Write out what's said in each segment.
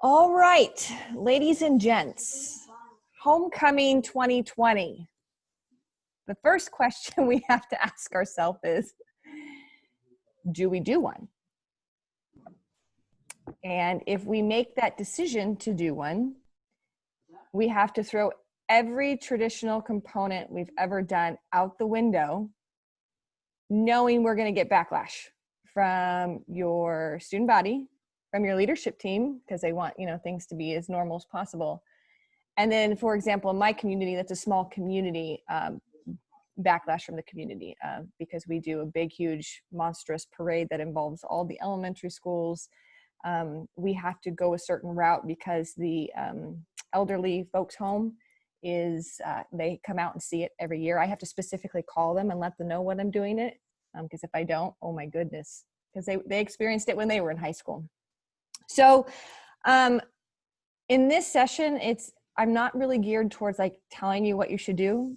All right, ladies and gents, homecoming 2020. The first question we have to ask ourselves is, do we do one? And if we make that decision to do one, we have to throw every traditional component we've ever done out the window, knowing we're going to get backlash from your student body, from your leadership team, because they want, things to be as normal as possible. And then, for example, in my community, that's a small community, backlash from the community, because we do a big, huge, monstrous parade that involves all the elementary schools. We have to go a certain route because the elderly folks home is, they come out and see it every year. I have to specifically call them and let them know when I'm doing it, because if I don't, oh my goodness, because they experienced it when they were in high school. So in this session, I'm not really geared towards like telling you what you should do.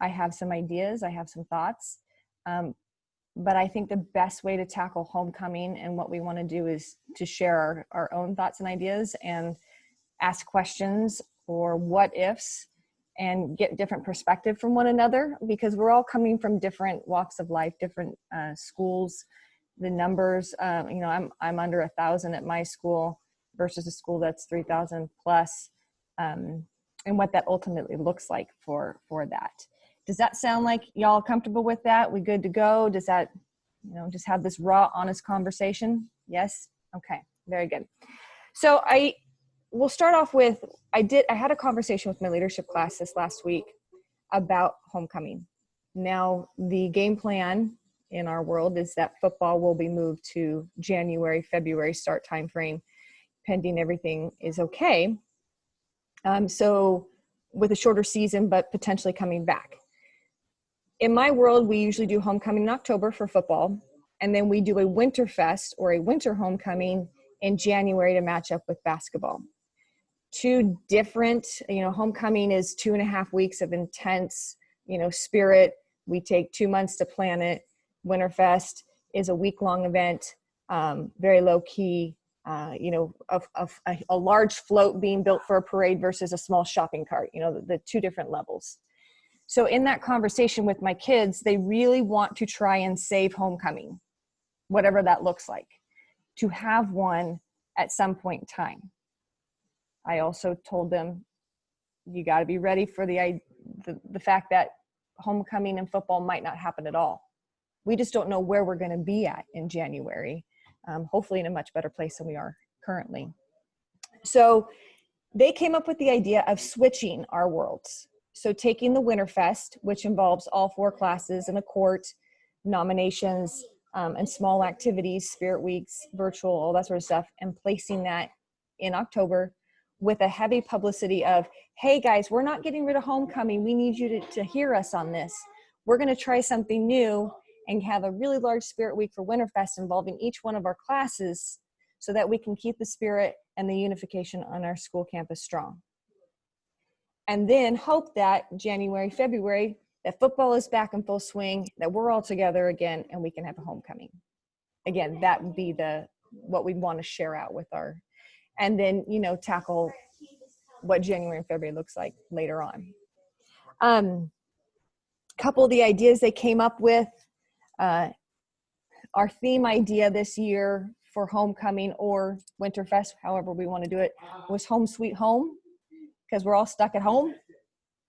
I have some ideas, I have some thoughts, but I think the best way to tackle homecoming and what we want to do is to share our own thoughts and ideas and ask questions or what ifs and get different perspective from one another, because we're all coming from different walks of life, different schools. The numbers, I'm under 1,000 at my school versus a school that's 3,000 plus, and what that ultimately looks like for that. Does that sound like y'all comfortable with that? We good to go? Does that, just have this raw, honest conversation? Yes? Okay, very good. So we'll start off with, I had a conversation with my leadership class this last week about homecoming. Now, the game plan in our world is that football will be moved to January, February start time frame, pending everything is okay. So with a shorter season, but potentially coming back. In my world, we usually do homecoming in October for football, and then we do a Winterfest or a winter homecoming in January to match up with basketball. Two different, homecoming is 2.5 weeks of intense, spirit. We take 2 months to plan it. Winterfest is a week-long event, very low-key, a large float being built for a parade versus a small shopping cart, the two different levels. So in that conversation with my kids, they really want to try and save homecoming, whatever that looks like, to have one at some point in time. I also told them, you got to be ready for the fact that homecoming and football might not happen at all. We just don't know where we're going to be at in January, hopefully in a much better place than we are currently. So they came up with the idea of switching our worlds. So taking the Winterfest, which involves all 4 classes and a court, nominations, and small activities, spirit weeks, virtual, all that sort of stuff, and placing that in October with a heavy publicity of, hey guys, we're not getting rid of homecoming. We need you to hear us on this. We're going to try something new and have a really large spirit week for Winterfest involving each one of our classes so that we can keep the spirit and the unification on our school campus strong. And then hope that January, February, that football is back in full swing, that we're all together again, and we can have a homecoming. Again, that would be what we'd want to share out with and then, tackle what January and February looks like later on. Couple of the ideas they came up with, our theme idea this year for homecoming or Winterfest, however we want to do it, was Home Sweet Home, because we're all stuck at home.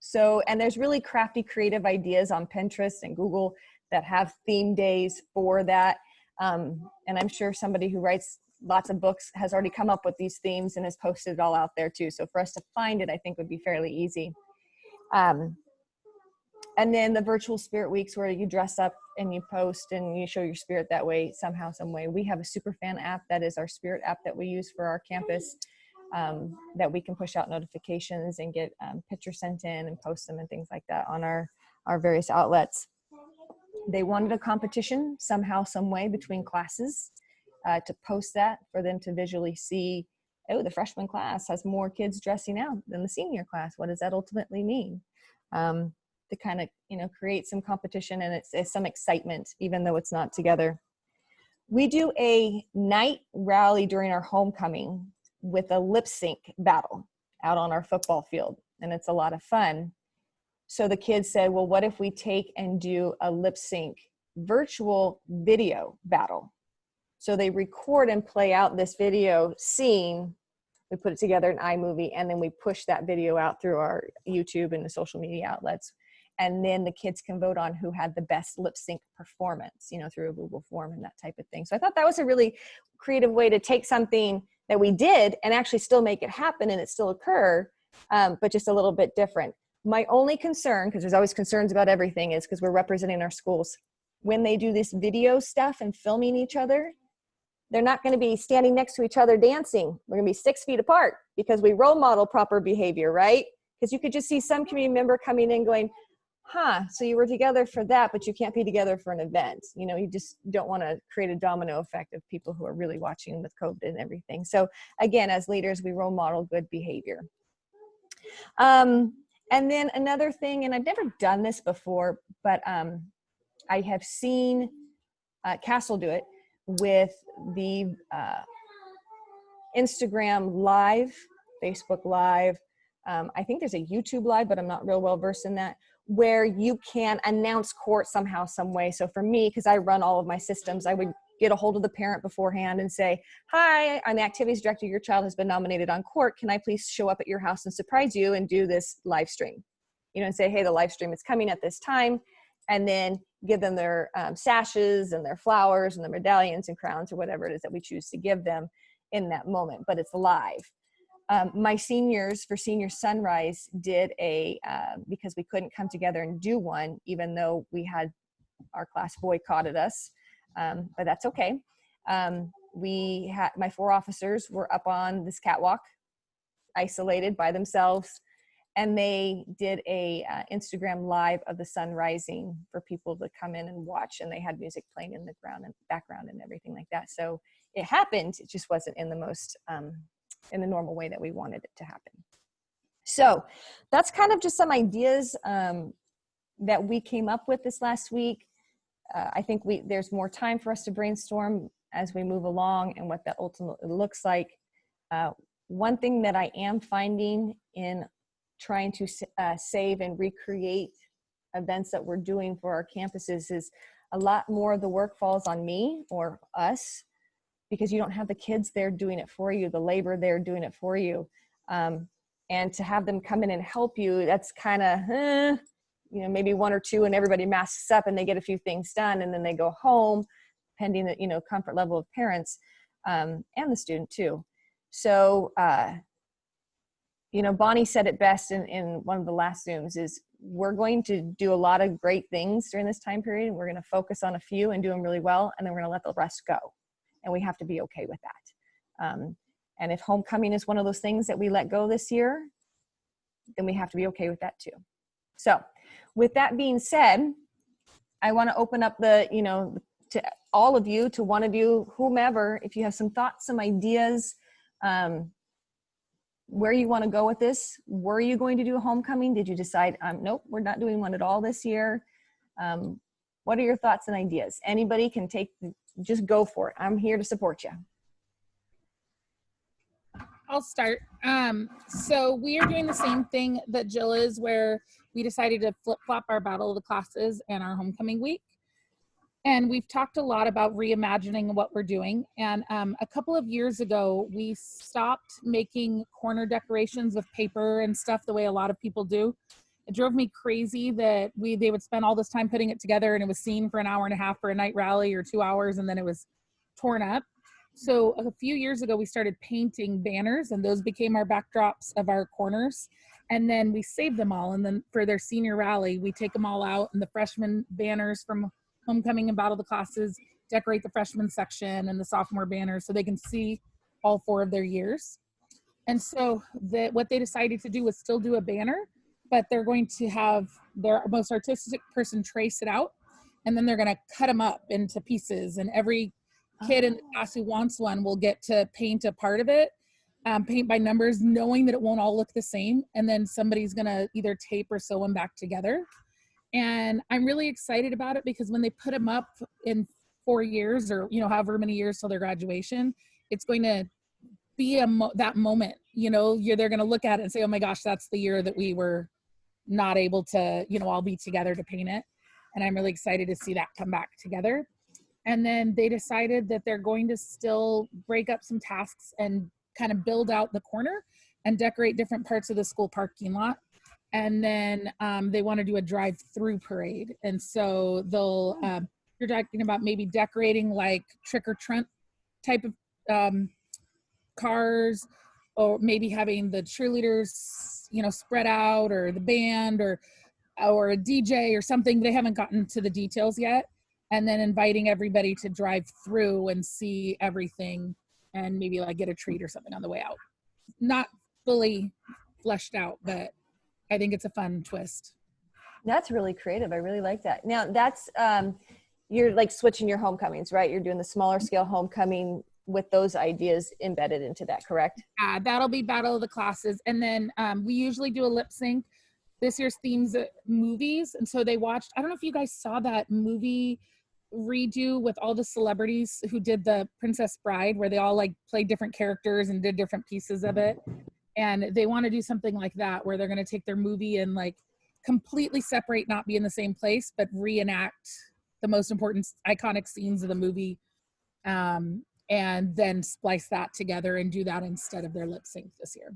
So, and there's really crafty, creative ideas on Pinterest and Google that have theme days for that. And I'm sure somebody who writes lots of books has already come up with these themes and has posted it all out there too. So for us to find it, I think would be fairly easy. And then the virtual spirit weeks where you dress up and you post and you show your spirit that way, somehow, some way. We have a Superfan app that is our spirit app that we use for our campus, that we can push out notifications and get pictures sent in and post them and things like that on our various outlets. They wanted a competition somehow, some way between classes to post that for them to visually see, oh, the freshman class has more kids dressing out than the senior class. What does that ultimately mean? To kind of, create some competition and it's some excitement, even though it's not together. We do a night rally during our homecoming with a lip sync battle out on our football field. And it's a lot of fun. So the kids said, well, what if we take and do a lip sync virtual video battle? So they record and play out this video scene. We put it together in iMovie, and then we push that video out through our YouTube and the social media outlets. And then the kids can vote on who had the best lip sync performance, you know, through a Google form and that type of thing. So I thought that was a really creative way to take something that we did and actually still make it happen and it still occur, but just a little bit different. My only concern, because there's always concerns about everything, is because we're representing our schools. When they do this video stuff and filming each other, they're not going to be standing next to each other dancing. We're going to be 6 feet apart because we role model proper behavior, right? Because you could just see some community member coming in going, so you were together for that, but you can't be together for an event. You know, you just don't want to create a domino effect of people who are really watching with COVID and everything. So again, as leaders, we role model good behavior. And then another thing, and I've never done this before, but I have seen Castle do it with the Instagram Live, Facebook Live. I think there's a YouTube Live, but I'm not real well versed in that, where you can announce court somehow, some way. So for me, because I run all of my systems, I would get a hold of the parent beforehand and say, hi, I'm the activities director. Your child has been nominated on court. Can I please show up at your house and surprise you and do this live stream? You know, and say, hey, the live stream is coming at this time. And then give them their sashes and their flowers and their medallions and crowns or whatever it is that we choose to give them in that moment, but it's live. My seniors for Senior Sunrise did because we couldn't come together and do one, even though we had our class boycotted us, but that's okay. My 4 officers were up on this catwalk, isolated by themselves, and they did a Instagram Live of the sun rising for people to come in and watch, and they had music playing in the background and everything like that. So it happened, it just wasn't in the most in the normal way that we wanted it to happen. So that's kind of just some ideas that we came up with this last week. I think there's more time for us to brainstorm as we move along and what that ultimately looks like. One thing that I am finding in trying to save and recreate events that we're doing for our campuses is a lot more of the work falls on me or us, because you don't have the kids there doing it for you, the labor there doing it for you. And to have them come in and help you, that's kind of, you know, maybe 1 or 2 and everybody masks up and they get a few things done and then they go home, pending the, you know, comfort level of parents and the student too. So, you know, Bonnie said it best in one of the last Zooms is we're going to do a lot of great things during this time period. We're going to focus on a few and do them really well, and then we're going to let the rest go. And we have to be okay with that. And if homecoming is one of those things that we let go this year, then we have to be okay with that too. So with that being said, I want to open up the, you know, to all of you, to one of you, whomever, if you have some thoughts, some ideas, where you want to go with this. Were you going to do a homecoming? Did you decide, nope, we're not doing one at all this year? What are your thoughts and ideas? Anybody can just go for it. I'm here to support you. I'll start. So we are doing the same thing that Jill is, where we decided to flip-flop our Battle of the Classes and our homecoming week. And we've talked a lot about reimagining what we're doing. And a couple of years ago, we stopped making corner decorations with paper and stuff the way a lot of people do. It drove me crazy that they would spend all this time putting it together and it was seen for an hour and a half for a night rally or 2 hours, and then it was torn up. So a few years ago, we started painting banners, and those became our backdrops of our corners. And then we saved them all. And then for their senior rally, we take them all out, and the freshman banners from homecoming and Battle of the Classes decorate the freshman section, and the sophomore banners so they can see all 4 of their years. And so what they decided to do was still do a banner, but they're going to have their most artistic person trace it out, and then they're going to cut them up into pieces, and every kid in the class who wants one will get to paint a part of it, paint by numbers, knowing that it won't all look the same, and then somebody's going to either tape or sew them back together. And I'm really excited about it because when they put them up in 4 years, or, you know, however many years till their graduation, it's going to be that moment, you know, they're going to look at it and say, oh my gosh, that's the year that we were not able to, you know, all be together to paint it. And I'm really excited to see that come back together. And then they decided that they're going to still break up some tasks and kind of build out the corner and decorate different parts of the school parking lot. And then they want to do a drive-through parade. And so they'll, you're talking about maybe decorating like trick or treat type of cars, or maybe having the cheerleaders, you know, spread out, or the band, or a DJ or something. They haven't gotten to the details yet. And then inviting everybody to drive through and see everything and maybe like get a treat or something on the way out. Not fully fleshed out, but I think it's a fun twist. That's really creative. I really like that. Now that's, you're like switching your homecomings, right? You're doing the smaller scale homecoming with those ideas embedded into that, correct? That'll be Battle of the Classes. And then we usually do a lip sync. This year's theme's movies. And so they watched, I don't know if you guys saw that movie redo with all the celebrities who did the Princess Bride, where they all like played different characters and did different pieces of it. And they want to do something like that, where they're going to take their movie and like completely separate, not be in the same place, but reenact the most important iconic scenes of the movie. And then splice that together and do that instead of their lip sync this year.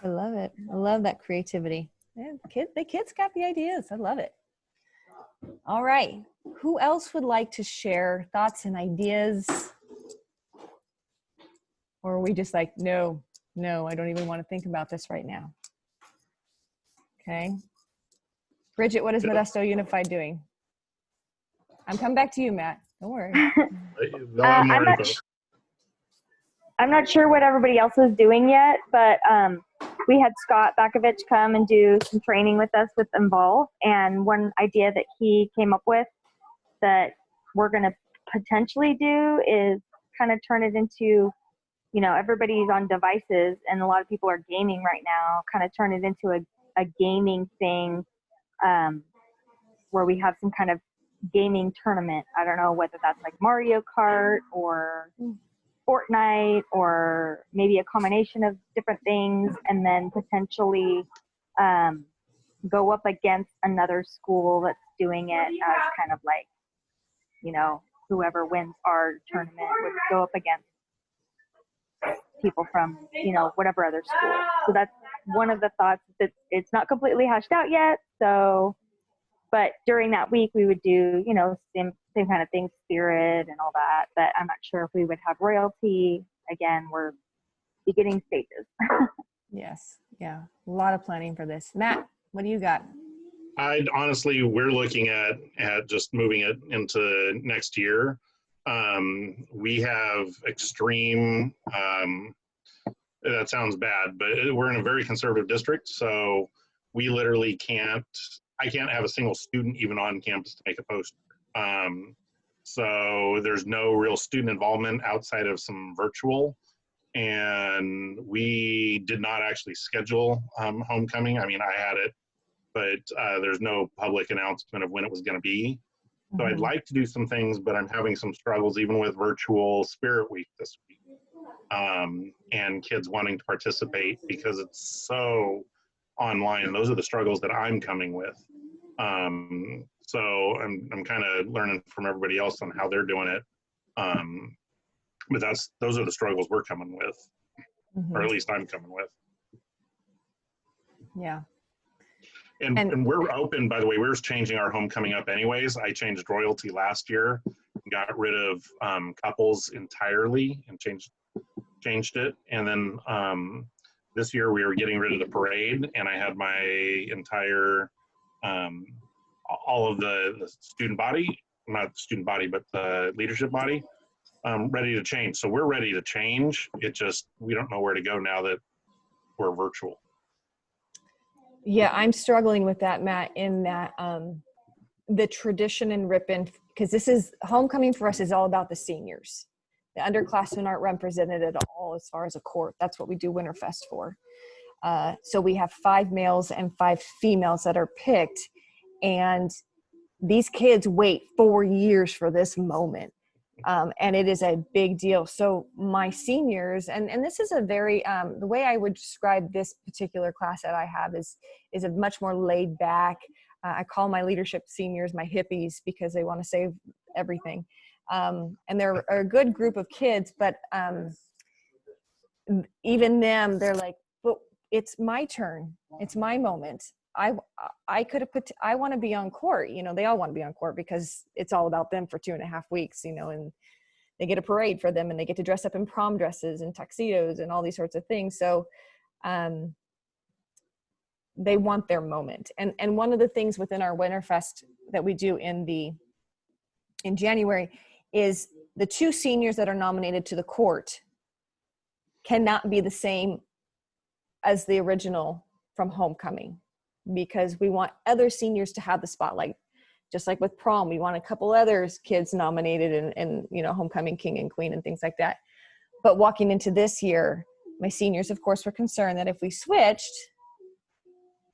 I love it. I love that creativity. Yeah, the kids got the ideas. I love it. All right. Who else would like to share thoughts and ideas? Or are we just like, no, I don't even want to think about this right now. Okay. Bridget, what is Modesto Unified doing? I'm coming back to you, Matt. Don't worry. I'm not sure what everybody else is doing yet, but we had Scott Bakovich come and do some training with us with Involve. And one idea that he came up with that we're going to potentially do is kind of turn it into, you know, everybody's on devices and a lot of people are gaming right now, kind of turn it into a gaming thing where we have some kind of gaming tournament. I don't know whether that's like Mario Kart or Fortnite or maybe a combination of different things, and then potentially go up against another school that's doing it as kind of like, you know, whoever wins our tournament would go up against people from, you know, whatever other school. So that's one of the thoughts. That it's not completely hashed out yet. So, but during that week we would do, you know, same kind of thing, spirit and all that. But I'm not sure if we would have royalty. Again, we're beginning stages. Yes. Yeah. A lot of planning for this. Matt, what do you got? Honestly, we're looking at just moving it into next year. We have extreme, that sounds bad, but we're in a very conservative district. So we literally I can't have a single student even on campus to make a poster. So there's no real student involvement outside of some virtual. And we did not actually schedule homecoming. I mean, I had it, but there's no public announcement of when it was going to be. So I'd like to do some things, but I'm having some struggles even with virtual Spirit Week this week. And kids wanting to participate because it's so online. And those are the struggles that I'm coming with. So I'm kind of learning from everybody else on how they're doing it. But those are the struggles we're coming with, or at least I'm coming with. Yeah. And we're open, by the way, we're changing our homecoming up anyways. I changed royalty last year, got rid of couples entirely and changed it. And then this year we were getting rid of the parade, and I had my entire, all of the student body, not the student body, but the leadership body, ready to change. So we're ready to change. It just, we don't know where to go now that we're virtual. Yeah, I'm struggling with that, Matt, in that the tradition in Ripon, because this is homecoming for us is all about the seniors. The underclassmen aren't represented at all as far as a court. That's what we do Winterfest for. So we have 5 males and 5 females that are picked, and these kids wait 4 years for this moment. And it is a big deal. So my seniors, and this is a very, the way I would describe this particular class that I have is a much more laid back. I call my leadership seniors my hippies because they want to save everything. And they're a good group of kids, but even them, they're like, but it's my turn. It's my moment. I could have put, I want to be on court. You know, they all want to be on court because it's all about them for 2.5 weeks, you know, and they get a parade for them and they get to dress up in prom dresses and tuxedos and all these sorts of things. So they want their moment. And one of the things within our Winterfest that we do in January is the 2 seniors that are nominated to the court cannot be the same as the original from homecoming, because we want other seniors to have the spotlight. Just like with prom, we want a couple others kids nominated and you know, homecoming king and queen and things like that. But walking into this year, my seniors, of course, were concerned that if we switched,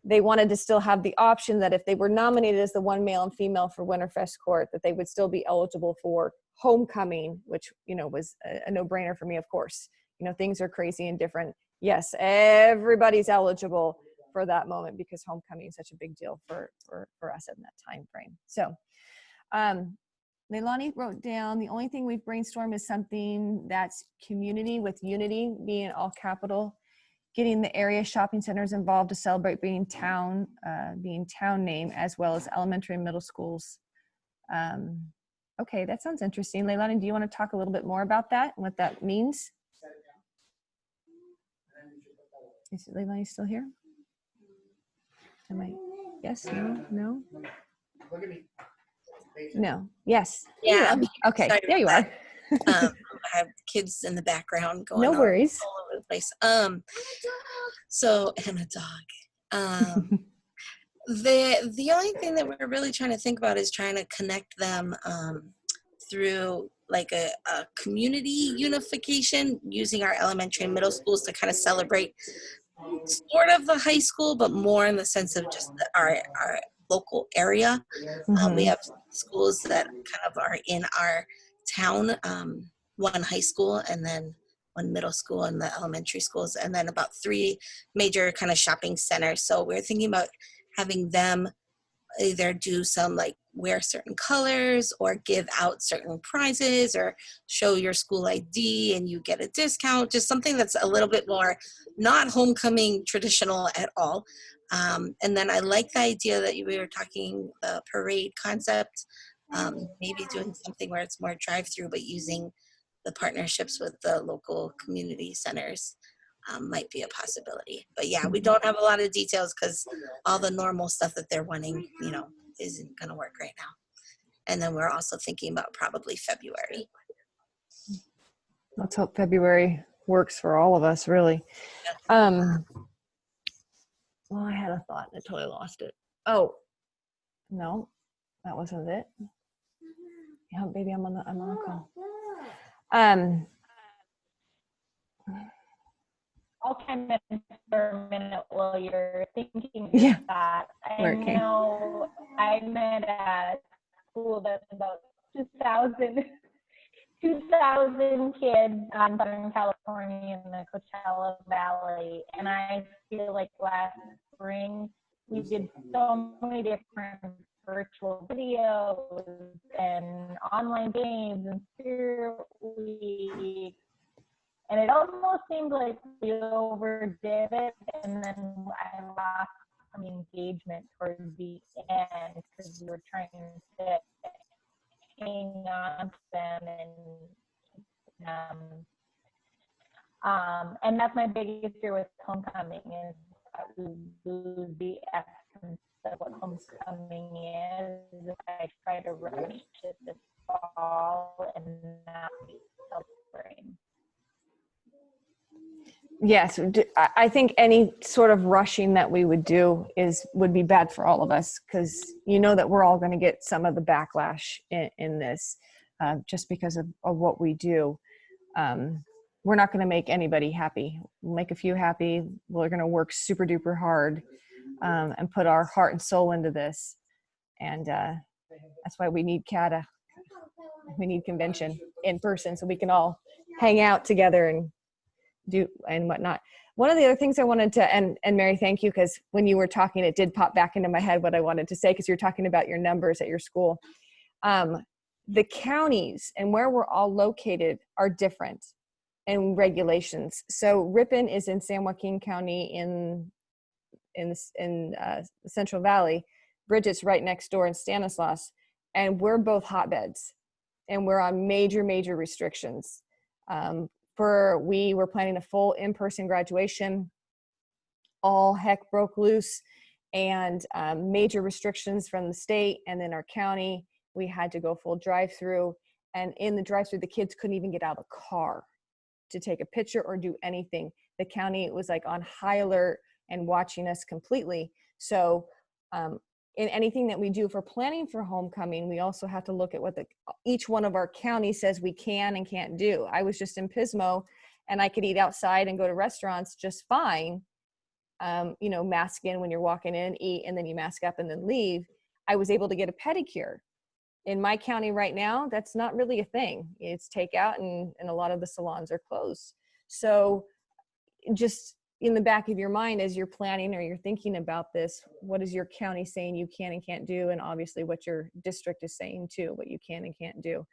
they wanted to still have the option that if they were nominated as the one male and female for Winterfest Court, that they would still be eligible for homecoming, which, you know, was a no-brainer for me, of course. You know, things are crazy and different. Yes, everybody's eligible for that moment because homecoming is such a big deal for us in that time frame. So Leilani wrote down, the only thing we've brainstormed is something that's community with unity, being all capital, getting the area shopping centers involved to celebrate being town name, as well as elementary and middle schools. Okay, that sounds interesting. Leilani, do you want to talk a little bit more about that and what that means? Is Leilani still here? Am I? Yes, no, no? Look at me. No, yes. Yeah, I'm here. Okay, Sorry there you about are. I have kids in the background going No on worries. all over the place. So, and a dog. The only thing that we're really trying to think about is trying to connect them through like a community unification, using our elementary and middle schools to kind of celebrate sort of the high school, but more in the sense of just our local area. We have schools that kind of are in our town, one high school and then one middle school and the elementary schools, and then about 3 major kind of shopping centers. So we're thinking about having them either do some like wear certain colors or give out certain prizes or show your school ID and you get a discount, just something that's a little bit more not homecoming traditional at all. And then I like the idea that we were talking the parade concept, maybe doing something where it's more drive-through, but using the partnerships with the local community centers might be a possibility. But yeah, we don't have a lot of details because all the normal stuff that they're wanting, you know, isn't going to work right now. And then we're also thinking about probably February. Let's hope February works for all of us, really. Well, I had a thought and I totally lost it. Oh, no, that wasn't it. Yeah, baby, I'm on the call. I'll chime in for a minute while you're thinking Yeah. that. I know I met at school that's about 2,000 kids in Southern California in the Coachella Valley. And I feel like last spring we did so many different virtual videos and online games and Spirit Week. And it almost seemed like we overdid it, and then I lost some engagement towards the end because we were trying to hang on to them and that's my biggest fear with homecoming is that we lose the essence of what homecoming is if I try to rush it this fall and not wait till spring. Yes, I think any sort of rushing that we would do would be bad for all of us, because you know that we're all going to get some of the backlash in this just because of what we do. We're not going to make anybody happy. We'll make a few happy. We're going to work super duper hard and put our heart and soul into this. And that's why we need CATA. We need convention. in person so we can all hang out together and do and whatnot. One of the other things I wanted to, and Mary, thank you, because when you were talking, it did pop back into my head what I wanted to say, because you're talking about your numbers at your school. The counties and where we're all located are different in regulations. So Ripon is in San Joaquin County in the Central Valley. Bridget's right next door in Stanislaus, and we're both hotbeds, and we're on major restrictions. We were planning a full in-person graduation. All heck broke loose, and major restrictions from the state and then our county. We had to go full drive-through, and in the drive-through, the kids couldn't even get out of the car to take a picture or do anything. The county was like on high alert and watching us completely. So in anything that we do for planning for homecoming, we also have to look at what each one of our counties says we can and can't do. I was just in Pismo, and I could eat outside and go to restaurants just fine. Mask in when you're walking in, eat, and then you mask up and then leave. I was able to get a pedicure. In my county right now, that's not really a thing. It's takeout, and a lot of the salons are closed. So just in the back of your mind as you're planning or you're thinking about this, what is your county saying you can and can't do? And obviously what your district is saying too, what you can and can't do.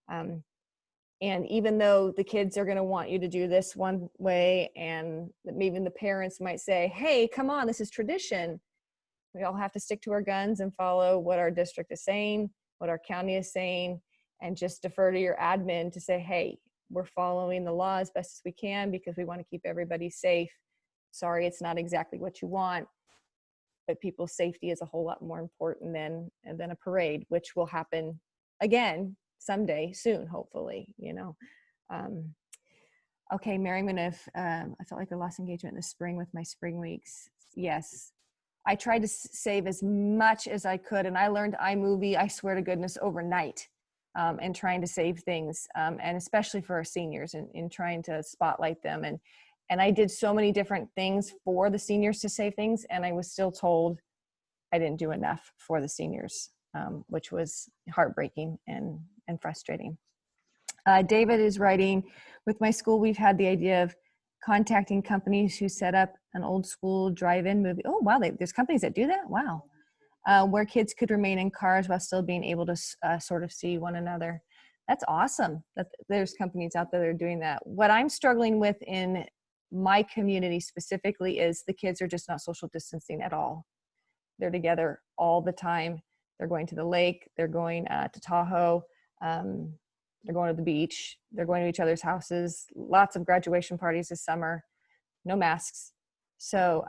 And even though the kids are going to want you to do this one way, and even the parents might say, hey, come on, this is tradition. We all have to stick to our guns and follow what our district is saying, what our county is saying, and just defer to your admin to say, hey, we're following the law as best as we can because we want to keep everybody safe. Sorry, it's not exactly what you want, but people's safety is a whole lot more important than a parade, which will happen again someday soon, hopefully, Okay, Mary, I felt like I lost engagement in the spring with my spring weeks. Yes. I tried to save as much as I could, and I learned iMovie, I swear to goodness, overnight, and trying to save things, and especially for our seniors, and in trying to spotlight them. And I did so many different things for the seniors to save things, and I was still told I didn't do enough for the seniors, which was heartbreaking and frustrating. David is writing, with my school, we've had the idea of contacting companies who set up an old school drive-in movie. Oh, wow, there's companies that do that? Wow. Where kids could remain in cars while still being able to sort of see one another. That's awesome that there's companies out there that are doing that. What I'm struggling with in my community specifically is the kids are just not social distancing at all. They're together all the time. They're going to the lake. They're going to Tahoe. They're going to the beach. They're going to each other's houses. Lots of graduation parties this summer. No masks. So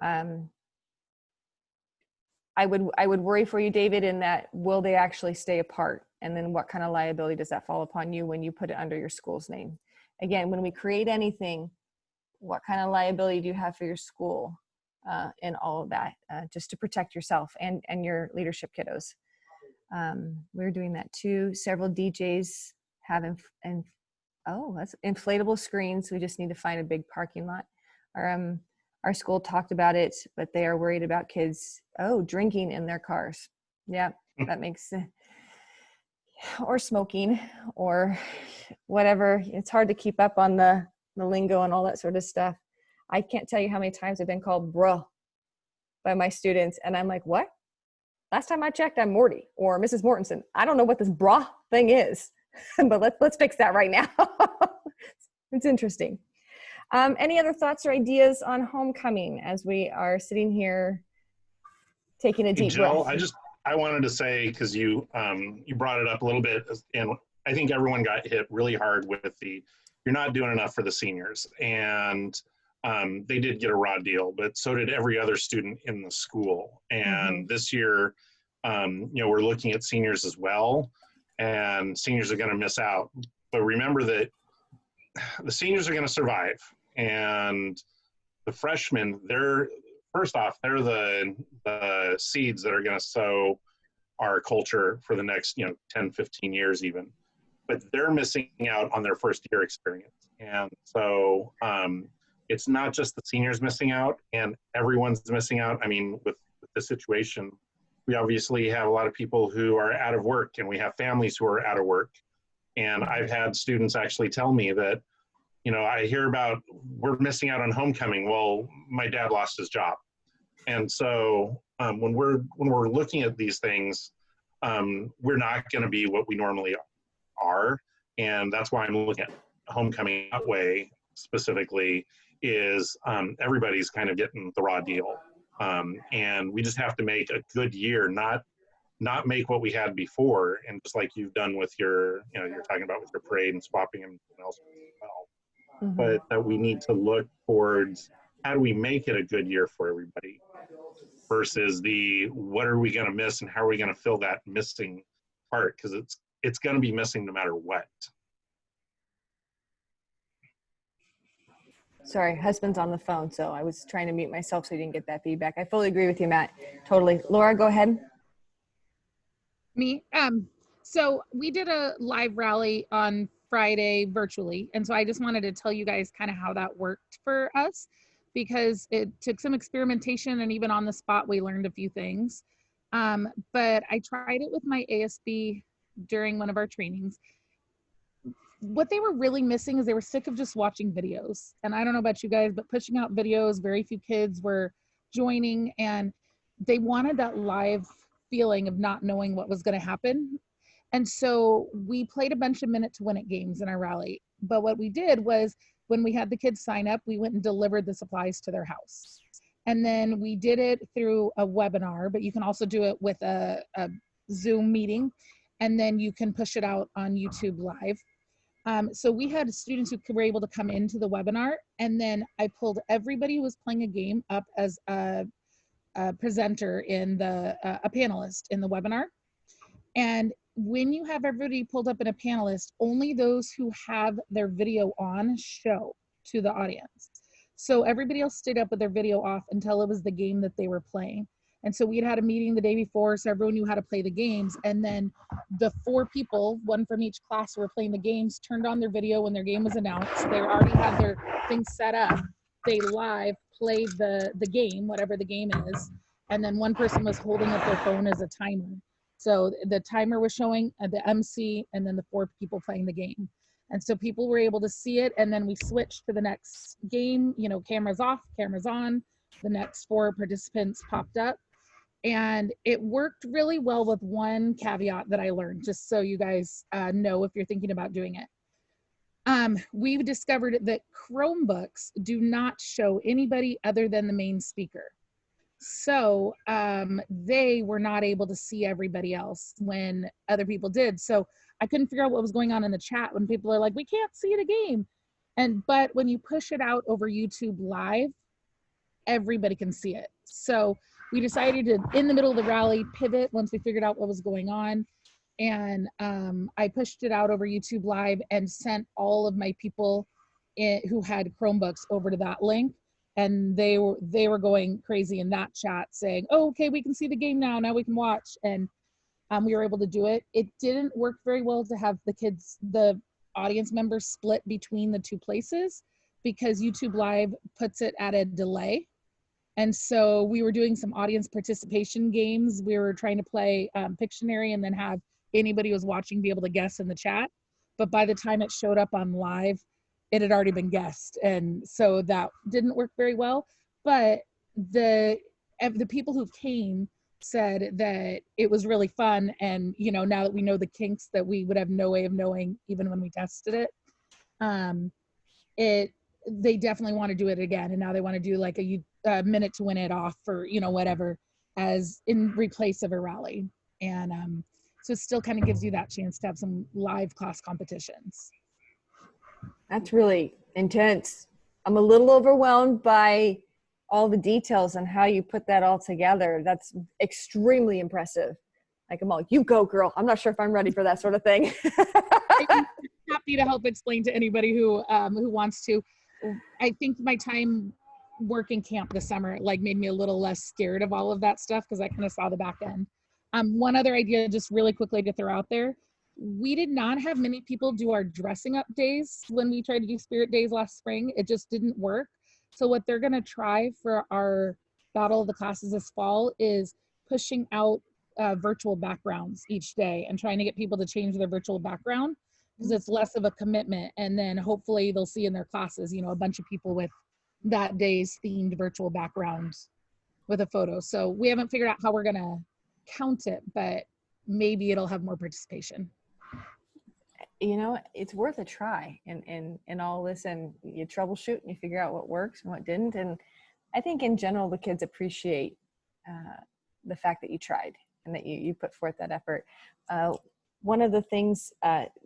I would worry for you, David, in that will they actually stay apart? And then what kind of liability does that fall upon you when you put it under your school's name? Again, when we create anything, what kind of liability do you have for your school and all of that, just to protect yourself and your leadership kiddos? We're doing that too. Several DJs have that's inflatable screens. We just need to find a big parking lot. Our school talked about it, but they are worried about kids, drinking in their cars. Yeah, that makes sense. Or smoking or whatever. It's hard to keep up on the lingo and all that sort of stuff. I can't tell you how many times I've been called bruh by my students. And I'm like, what? Last time I checked, I'm Morty or Mrs. Mortensen. I don't know what this bruh thing is, but let's fix that right now. It's interesting. Any other thoughts or ideas on homecoming as we are sitting here taking a deep Jill, breath? I wanted to say, because you brought it up a little bit, and I think everyone got hit really hard with you're not doing enough for the seniors. And they did get a raw deal, but so did every other student in the school. And this year, we're looking at seniors as well, and seniors are going to miss out. But remember that the seniors are going to survive, and the freshmen, they're the seeds that are going to sow our culture for the next 10, 15 years even. But they're missing out on their first year experience. And so it's not just the seniors missing out, and everyone's missing out. I mean, with the situation, we obviously have a lot of people who are out of work, and we have families who are out of work. And I've had students actually tell me that, you know, I hear about we're missing out on homecoming. Well, my dad lost his job. And so when we're looking at these things, we're not going to be what we normally are. And that's why I'm looking at homecoming that way specifically is everybody's kind of getting the raw deal. And we just have to make a good year, not make what we had before. And just like you've done with your, you know, you're talking about with your parade and swapping and else as well. Mhm. But that we need to look towards how do we make it a good year for everybody versus the what are we going to miss and how are we going to fill that missing part, because it's going to be missing no matter what. Sorry, husband's on the phone, so I was trying to mute myself so you didn't get that feedback. I fully agree with you, Matt. Totally. Laura, go ahead. Me. So we did a live rally on Friday virtually. And so I just wanted to tell you guys kind of how that worked for us, because it took some experimentation and even on the spot, we learned a few things. But I tried it with my ASB during one of our trainings. What they were really missing is they were sick of just watching videos. And I don't know about you guys, but pushing out videos, very few kids were joining, and they wanted that live feeling of not knowing what was going to happen. And so we played a bunch of minute to win it games in our rally. But what we did was when we had the kids sign up, we went and delivered the supplies to their house. And then we did it through a webinar, but you can also do it with a Zoom meeting. And then you can push it out on YouTube Live. So we had students who were able to come into the webinar, and then I pulled everybody who was playing a game up as a presenter in a panelist in the webinar. And when you have everybody pulled up in a panelist, only those who have their video on show to the audience. So everybody else stayed up with their video off until it was the game that they were playing. And so we had a meeting the day before, so everyone knew how to play the games. And then the 4 people, one from each class who were playing the games, turned on their video when their game was announced. They already had their things set up. They live played the game, whatever the game is. And then one person was holding up their phone as a timer. So the timer was showing the MC and then the 4 people playing the game. And so people were able to see it. And then we switched to the next game, you know, cameras off, cameras on. The next 4 participants popped up. And it worked really well with one caveat that I learned, just so you guys know if you're thinking about doing it. We've discovered that Chromebooks do not show anybody other than the main speaker. So they were not able to see everybody else when other people did. So I couldn't figure out what was going on in the chat when people are like, we can't see the game. But when you push it out over YouTube Live, everybody can see it. So we decided to, in the middle of the rally, pivot once we figured out what was going on. And I pushed it out over YouTube Live and sent all of my people who had Chromebooks over to that link. And they were going crazy in that chat saying, oh, okay, we can see the game now. Now we can watch. And we were able to do it. It didn't work very well to have the audience members split between the 2 places, because YouTube Live puts it at a delay. And so we were doing some audience participation games. We were trying to play Pictionary and then have anybody who was watching be able to guess in the chat. But by the time it showed up on live, it had already been guessed. And so that didn't work very well. But the people who came said that it was really fun. And, you know, now that we know the kinks that we would have no way of knowing even when we tested it, they definitely want to do it again. And now they want to do like a minute to win it off, or, you know, whatever, as in replace of a rally. And so it still kind of gives you that chance to have some live class competitions. That's really intense. I'm a little overwhelmed by all the details and how you put that all together. That's extremely impressive. Like, I'm all, you go, girl. I'm not sure if I'm ready for that sort of thing. I'm happy to help explain to anybody who wants to. I think my time working camp this summer like made me a little less scared of all of that stuff, because I kind of saw the back end. One other idea, just really quickly to throw out there. We did not have many people do our dressing up days when we tried to do spirit days last spring. It just didn't work. So what they're going to try for our Battle of the Classes this fall is pushing out virtual backgrounds each day and trying to get people to change their virtual background, because it's less of a commitment. And then hopefully they'll see in their classes, a bunch of people with that day's themed virtual background with a photo. So we haven't figured out how we're going to count it, but maybe it'll have more participation. It's worth a try in all this, and you troubleshoot and you figure out what works and what didn't. And I think in general, the kids appreciate the fact that you tried and that you put forth that effort. One of the things,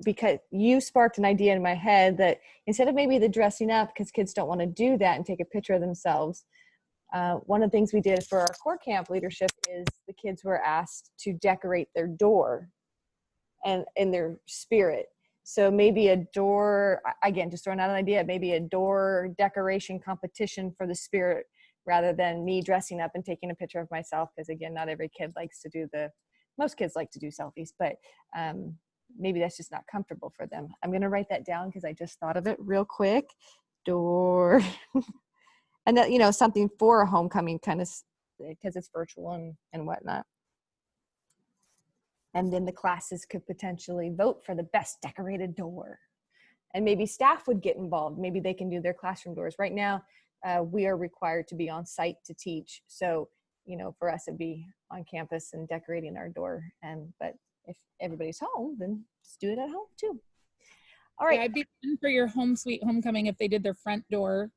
because you sparked an idea in my head that instead of maybe the dressing up, because kids don't want to do that and take a picture of themselves, one of the things we did for our core camp leadership is the kids were asked to decorate their door and in their spirit. So maybe a door, again, just throwing out an idea, maybe a door decoration competition for the spirit rather than me dressing up and taking a picture of myself. Because again, not every kid likes to do most kids like to do selfies, but maybe that's just not comfortable for them. I'm going to write that down because I just thought of it real quick. Door. And that, something for a homecoming kind of, because it's virtual and whatnot. And then the classes could potentially vote for the best decorated door. And maybe staff would get involved. Maybe they can do their classroom doors. Right now, we are required to be on site to teach. So, for us, it'd be on campus and decorating our door. But if everybody's home, then just do it at home too. All right. Yeah, I'd be fun for your home sweet homecoming if they did their front door.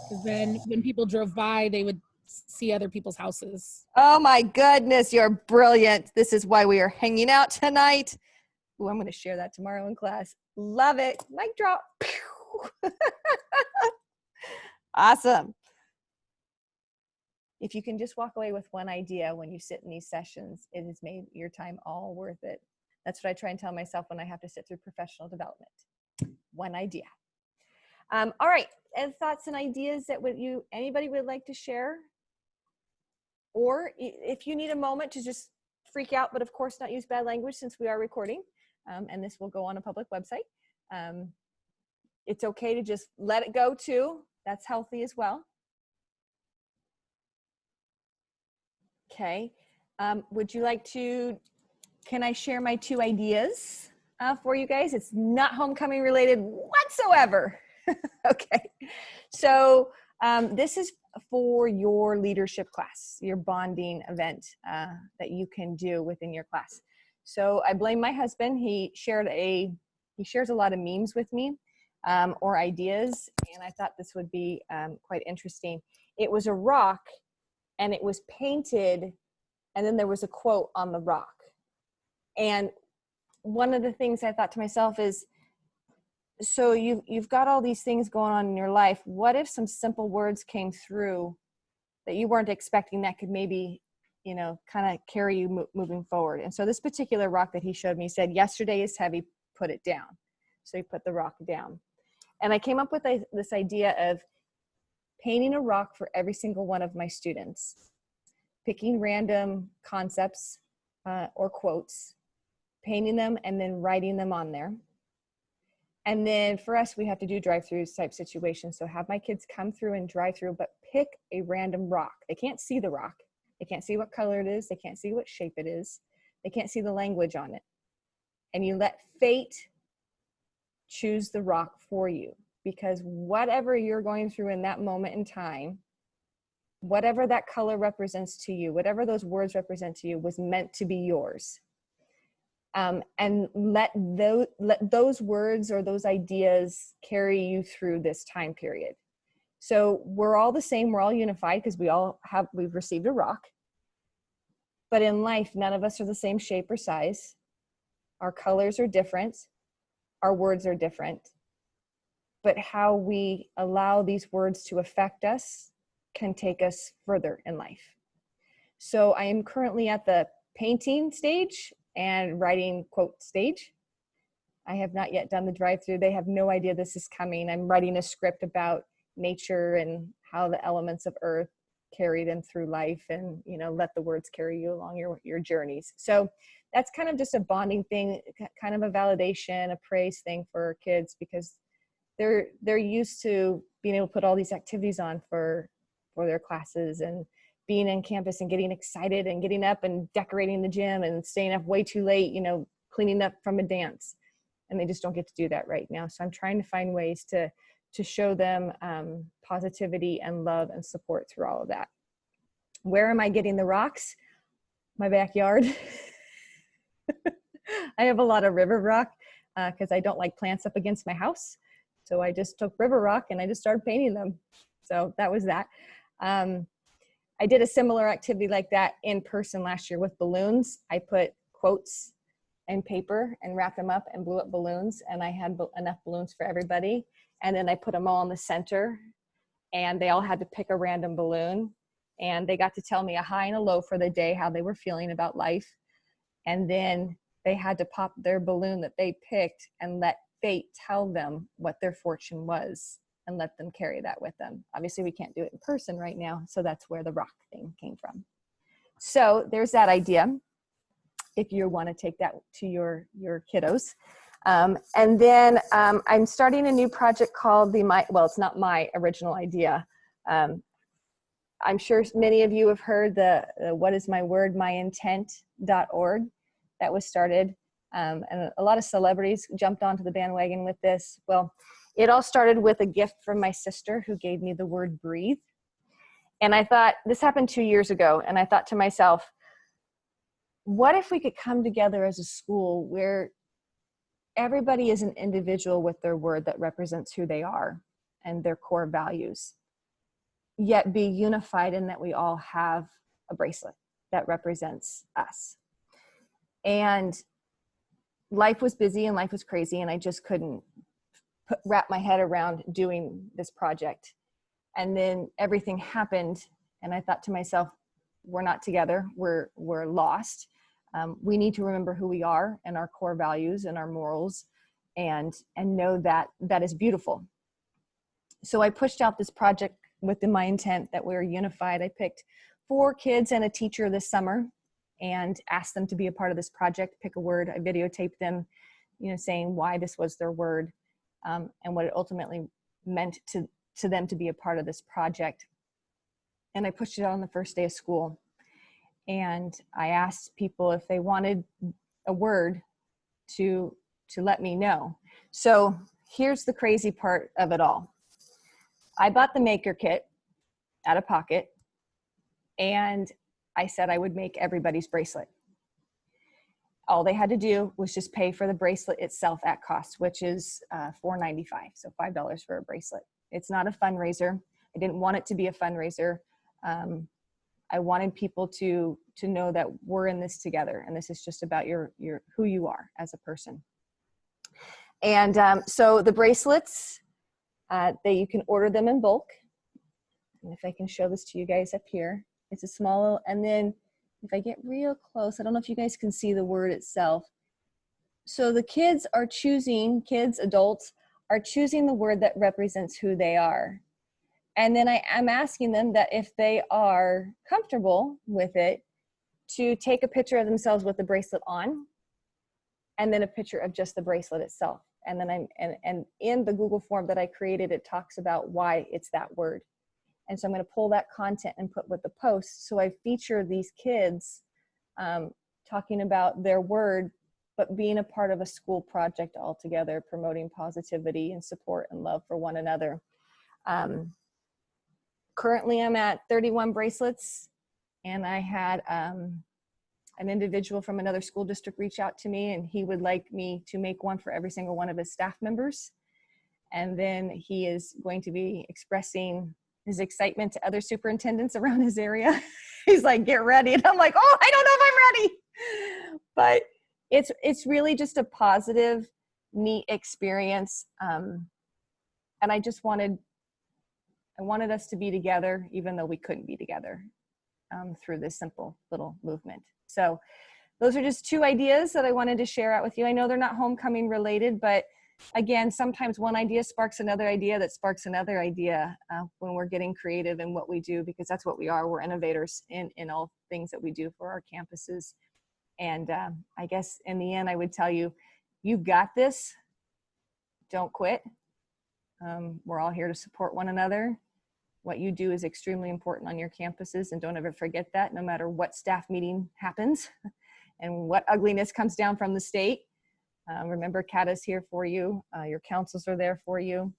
Because then when people drove by, they would see other people's houses. Oh my goodness, you're brilliant. This is why we are hanging out tonight. Ooh, I'm going to share that tomorrow in class. Love it. Mic drop. Awesome. If you can just walk away with one idea when you sit in these sessions, it has made your time all worth it. That's what I try and tell myself when I have to sit through professional development. One idea. All right. And thoughts and ideas that anybody would like to share? Or if you need a moment to just freak out, but of course not use bad language since we are recording, and this will go on a public website. It's okay to just let it go too. That's healthy as well. Okay. Would you like can I share my 2 ideas for you guys? It's not homecoming related whatsoever. Okay. So this is for your leadership class, your bonding event that you can do within your class. So I blame my husband. He shares a lot of memes with me or ideas, and I thought this would be quite interesting. It was a rock, and it was painted, and then there was a quote on the rock. And one of the things I thought to myself is, so you've got all these things going on in your life. What if some simple words came through that you weren't expecting that could maybe, kind of carry you moving forward? And so this particular rock that he showed me said, "Yesterday is heavy, put it down." So he put the rock down. And I came up with this idea of painting a rock for every single one of my students, picking random concepts or quotes, painting them, and then writing them on there. And then for us, we have to do drive-throughs type situations. So have my kids come through and drive through, but pick a random rock. They can't see the rock. They can't see what color it is. They can't see what shape it is. They can't see the language on it. And you let fate choose the rock for you, because whatever you're going through in that moment in time, whatever that color represents to you, whatever those words represent to you, was meant to be yours. And let those words or those ideas carry you through this time period. So we're all the same, we're all unified because we've received a rock. But in life, none of us are the same shape or size. Our colors are different. Our words are different. But how we allow these words to affect us can take us further in life. So I am currently at the painting stage and writing quote stage. I have not yet done the drive-through. They have no idea this is coming. I'm writing a script about nature and how the elements of earth carry them through life, and let the words carry you along your journeys. So that's kind of just a bonding thing, kind of a validation, a praise thing for kids, because they're used to being able to put all these activities on for their classes, and being on campus and getting excited and getting up and decorating the gym and staying up way too late, cleaning up from a dance. and they just don't get to do that right now. So I'm trying to find ways to show them positivity and love and support through all of that. Where am I getting the rocks? My backyard. I have a lot of river rock because I don't like plants up against my house. So I just took river rock and I just started painting them. So that was that. I did a similar activity like that in person last year with balloons. I put quotes and paper and wrapped them up and blew up balloons, and I had enough balloons for everybody. And then I put them all in the center, and they all had to pick a random balloon, and they got to tell me a high and a low for the day, how they were feeling about life. And then they had to pop their balloon that they picked and let fate tell them what their fortune was and let them carry that with them. Obviously we can't do it in person right now, so that's where the rock thing came from. So there's that idea, if you want to take that to your kiddos. And then I'm starting a new project called well, it's not my original idea. I'm sure many of you have heard the what is my word, myintent.org. That was started. And a lot of celebrities jumped onto the bandwagon with this. Well, it all started with a gift from my sister who gave me the word breathe. And I thought, this happened 2 years ago, and I thought to myself, what if we could come together as a school where everybody is an individual with their word that represents who they are and their core values, yet be unified in that we all have a bracelet that represents us. And life was busy and life was crazy, and I just couldn't wrap my head around doing this project. And then everything happened, and I thought to myself, we're not together, we're lost. We need to remember who we are and our core values and our morals, and know that that is beautiful. So I pushed out this project with my intent that we're unified. I picked 4 kids and a teacher this summer and asked them to be a part of this project, pick a word. I videotaped them, saying why this was their word, and what it ultimately meant to them to be a part of this project. And I pushed it out on the first day of school. And I asked people if they wanted a word to let me know. So here's the crazy part of it all. I bought the maker kit out of pocket, and I said I would make everybody's bracelet. All they had to do was just pay for the bracelet itself at cost, which is $4.95, so $5 for a bracelet. It's not a fundraiser. I didn't want it to be a fundraiser. I wanted people to know that we're in this together, and this is just about your who you are as a person. And so the bracelets, you can order them in bulk. And if I can show this to you guys up here, it's a small, and then if I get real close, I don't know if you guys can see the word itself. So the kids, adults are choosing the word that represents who they are. And then I'm asking them that if they are comfortable with it, to take a picture of themselves with the bracelet on, and then a picture of just the bracelet itself. And then and in the Google form that I created, it talks about why it's that word. And so I'm going to pull that content and put with the post. So I feature these kids talking about their word, but being a part of a school project all together, promoting positivity and support and love for one another. Currently, I'm at 31 bracelets, and I had an individual from another school district reach out to me, and he would like me to make one for every single one of his staff members. And then he is going to be expressing his excitement to other superintendents around his area. He's like, get ready. And I'm like, oh, I don't know if I'm ready. But it's really just a positive, neat experience. And I wanted us to be together, even though we couldn't be together, through this simple little movement. So those are just 2 ideas that I wanted to share out with you. I know they're not homecoming related, but again, sometimes one idea sparks another idea that sparks another idea when we're getting creative in what we do, because that's what we are. We're innovators in all things that we do for our campuses. And I guess in the end, I would tell you, you've got this. Don't quit. We're all here to support one another. What you do is extremely important on your campuses, and don't ever forget that, no matter what staff meeting happens and what ugliness comes down from the state. Remember, CATA's here for you. Your councils are there for you.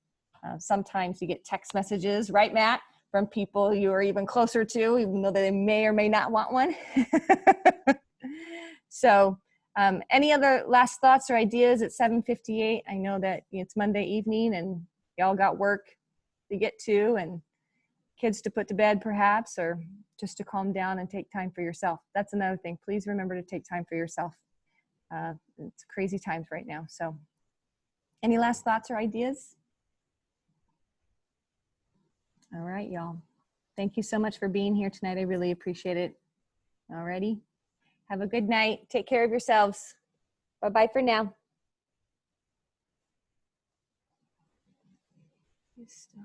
Sometimes you get text messages, right, Matt, from people you are even closer to, even though they may or may not want one. So any other last thoughts or ideas at 7:58? I know that it's Monday evening and y'all got work to get to and kids to put to bed perhaps, or just to calm down and take time for yourself. That's another thing. Please remember to take time for yourself. It's crazy times right now. So any last thoughts or ideas? All right, y'all. Thank you so much for being here tonight. I really appreciate it. Alrighty. Have a good night. Take care of yourselves. Bye-bye for now. Stop.